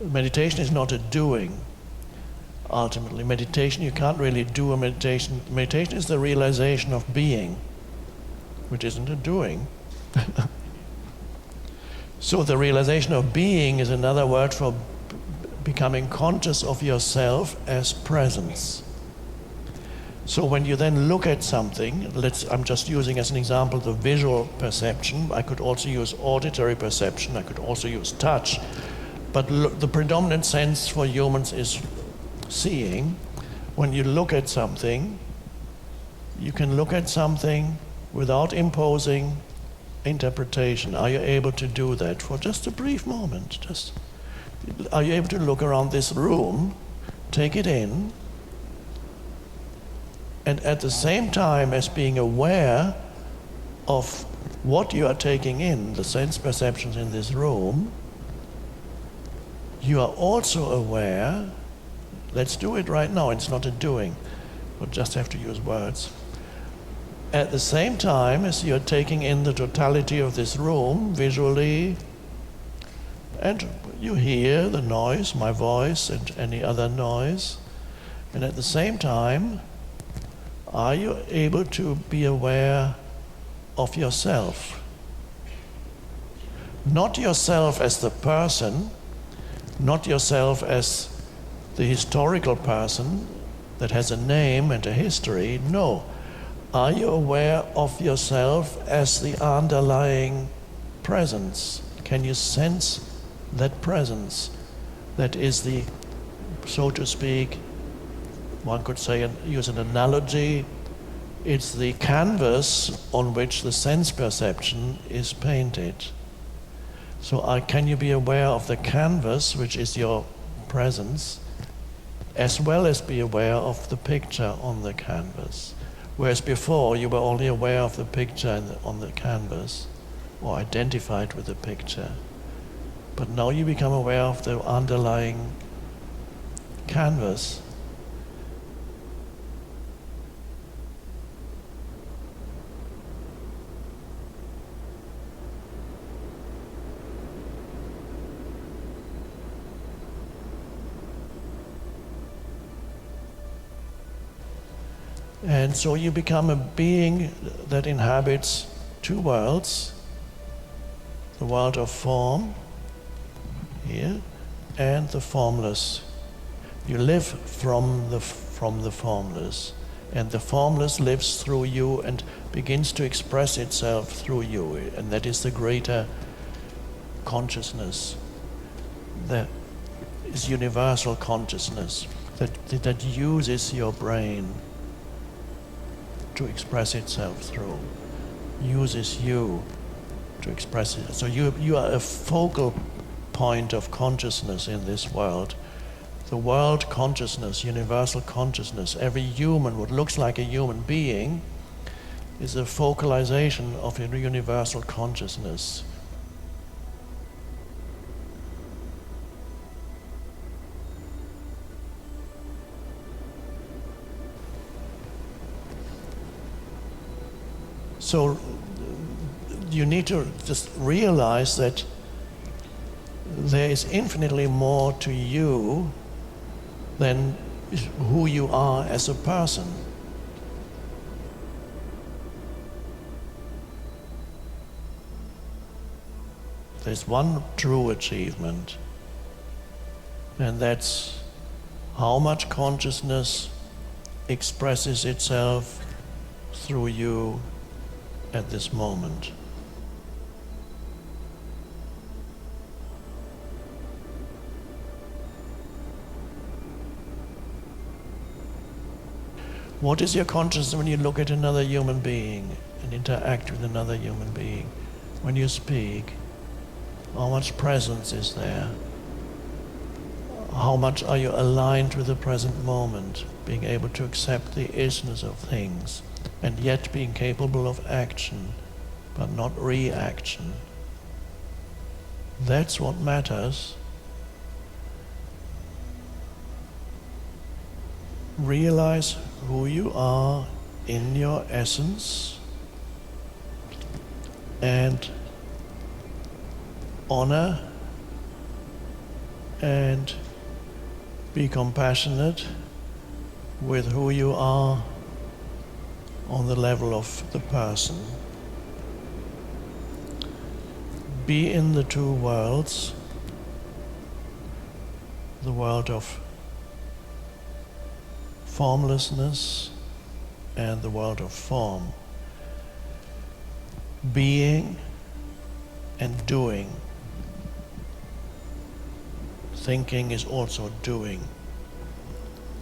meditation is not a doing. Ultimately, meditation, you can't really do a meditation. Meditation is the realization of being, which isn't a doing. So the realization of being is another word for becoming conscious of yourself as presence. So when you then look at something, I'm just using as an example the visual perception. I could also use auditory perception. I could also use touch. But the predominant sense for humans is seeing. When you look at something, you can look at something without imposing interpretation. Are you able to do that for just a brief moment? Are you able to look around this room, take it in, and at the same time as being aware of what you are taking in, the sense perceptions in this room, you are also aware, let's do it right now, it's not a doing, we'll just have to use words. At the same time as you're taking in the totality of this room visually, and you hear the noise, my voice and any other noise, and at the same time, are you able to be aware of yourself? Not yourself as the person, not yourself as the historical person that has a name and a history. No. Are you aware of yourself as the underlying presence? Can you sense that presence? That is the, so to speak, one could say, use an analogy, it's the canvas on which the sense perception is painted. So can you be aware of the canvas, which is your presence, as well as be aware of the picture on the canvas? Whereas before you were only aware of the picture on the canvas, or identified with the picture. But now you become aware of the underlying canvas. And so you become a being that inhabits two worlds, the world of form, here, and the formless. You live from the formless, and the formless lives through you and begins to express itself through you, and that is the greater consciousness. That is universal consciousness that uses your brain to express itself through, uses you to express it. So you are a focal point of consciousness in this world. The world consciousness, universal consciousness, every human, what looks like a human being, is a focalization of a universal consciousness. So you need to just realize that there is infinitely more to you than who you are as a person. There's one true achievement, and that's how much consciousness expresses itself through you at this moment. What is your consciousness when you look at another human being and interact with another human being? When you speak, how much presence is there? How much are you aligned with the present moment, being able to accept the isness of things, and yet being capable of action, but not reaction? That's what matters. Realize who you are in your essence and honor and be compassionate with who you are on the level of the person. Be in the two worlds, the world of formlessness and the world of form. Being and doing. Thinking is also doing.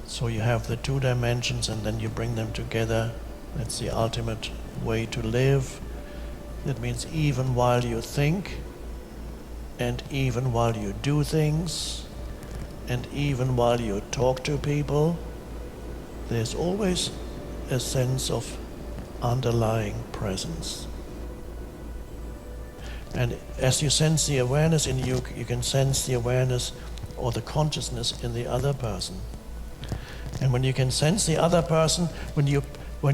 So you have the two dimensions and then you bring them together. That's the ultimate way to live. That means even while you think, and even while you do things, and even while you talk to people, there's always a sense of underlying presence. And as you sense the awareness in you, you can sense the awareness or the consciousness in the other person. And when you can sense the other person, when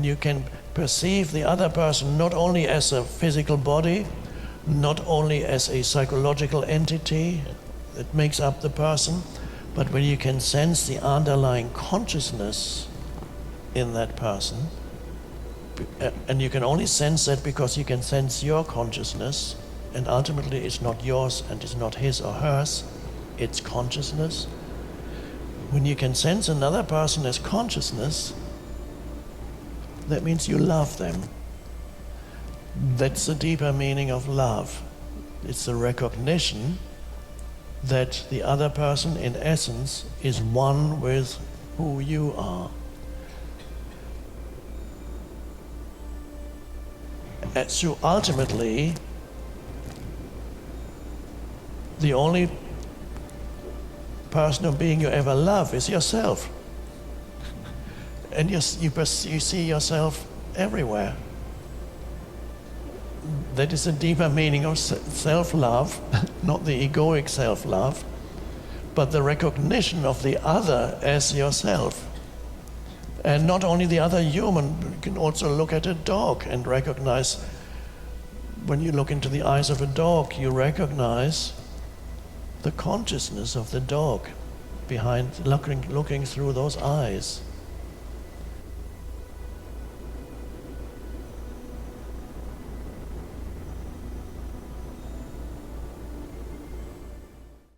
you can perceive the other person not only as a physical body, not only as a psychological entity that makes up the person, but when you can sense the underlying consciousness in that person, and you can only sense that because you can sense your consciousness, and ultimately it's not yours and it's not his or hers, it's consciousness. When you can sense another person as consciousness, that means you love them. That's the deeper meaning of love. It's the recognition that the other person in essence is one with who you are. And so ultimately, the only person or being you ever love is yourself. And you see yourself everywhere. That is a deeper meaning of self-love, not the egoic self-love, but the recognition of the other as yourself. And not only the other human, you can also look at a dog and recognize, when you look into the eyes of a dog, you recognize the consciousness of the dog behind looking through those eyes.